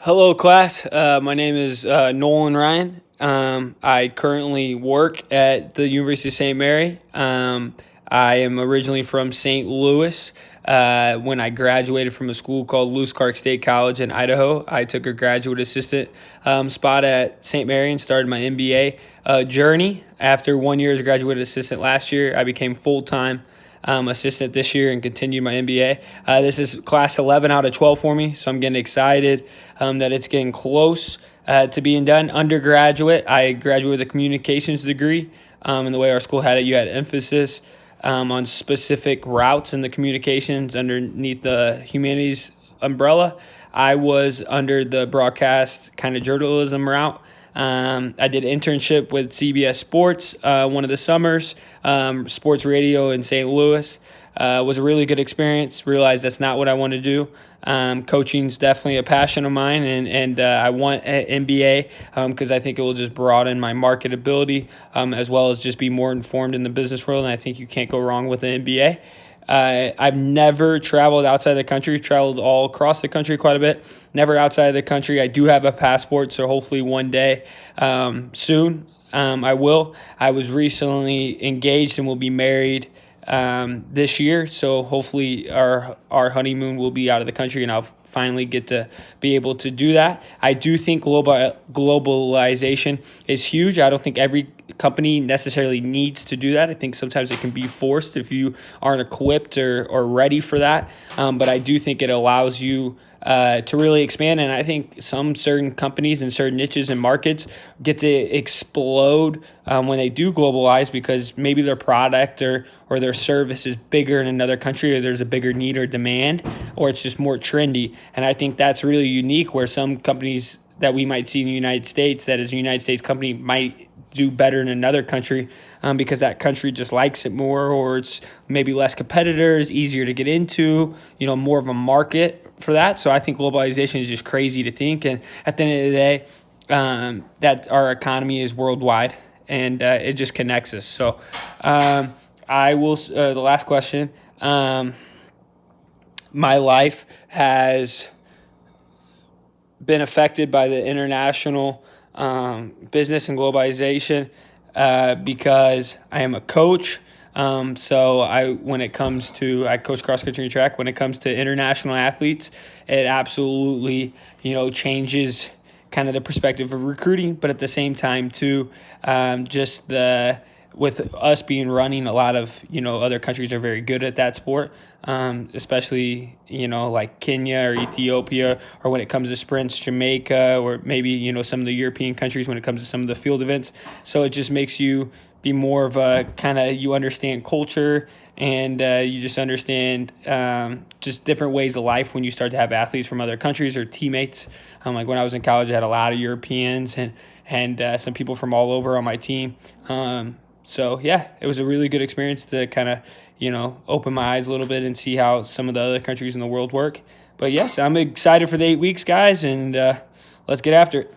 Hello, class. My name is Nolan Ryan. I currently work at the University of St. Mary. I am originally from St. Louis. When I graduated from a school called Lewis Clark State College in Idaho, I took a graduate assistant spot at St. Mary and started my MBA journey. After 1 year as a graduate assistant last year, I became full-time assistant this year and continued my MBA. This is class 11 out of 12 for me, so I'm getting excited that it's getting close to being done. Undergraduate, I graduated with a communications degree, and the way our school had it, you had emphasis on specific routes in the communications underneath the humanities umbrella. I was under the broadcast kind of journalism route. I did internship with CBS Sports one of the summers, sports radio in St. Louis. Was a really good experience. Realized that's not what I want to do. Coaching's definitely a passion of mine, and I want an MBA because I think it will just broaden my marketability as well as just be more informed in the business world, and I think you can't go wrong with an MBA. I've never traveled outside the country, traveled all across the country quite a bit, never outside of the country. I do have a passport, so hopefully one day soon I will. I was recently engaged and will be married this year, so hopefully our honeymoon will be out of the country and I'll finally get to be able to do that. I do think globalization is huge. I don't think every company necessarily needs to do that. I think sometimes it can be forced if you aren't equipped or ready for that. But I do think it allows you to really expand. And I think some certain companies and certain niches and markets get to explode when they do globalize because maybe their product or their service is bigger in another country or there's a bigger need or demand or it's just more trendy. And I think that's really unique where some companies that we might see in the United States that as a United States company might do better in another country because that country just likes it more or it's maybe less competitors, easier to get into, more of a market for that. So I think globalization is just crazy to think. And at the end of the day, that our economy is worldwide and it just connects us. So I will, the last question, my life has been affected by the international business and globalization because I am a coach. So I coach cross country and track. When it comes to international athletes, it absolutely, changes kind of the perspective of recruiting, but at the same time too, with us being running, a lot of, other countries are very good at that sport, especially, like Kenya or Ethiopia, or when it comes to sprints, Jamaica, or maybe, some of the European countries when it comes to some of the field events. So it just makes you be more of a you understand culture and you just understand just different ways of life when you start to have athletes from other countries or teammates. Like when I was in college, I had a lot of Europeans and some people from all over on my team. So yeah, it was a really good experience to kind of, open my eyes a little bit and see how some of the other countries in the world work. But yes, I'm excited for the 8 weeks, guys, and let's get after it.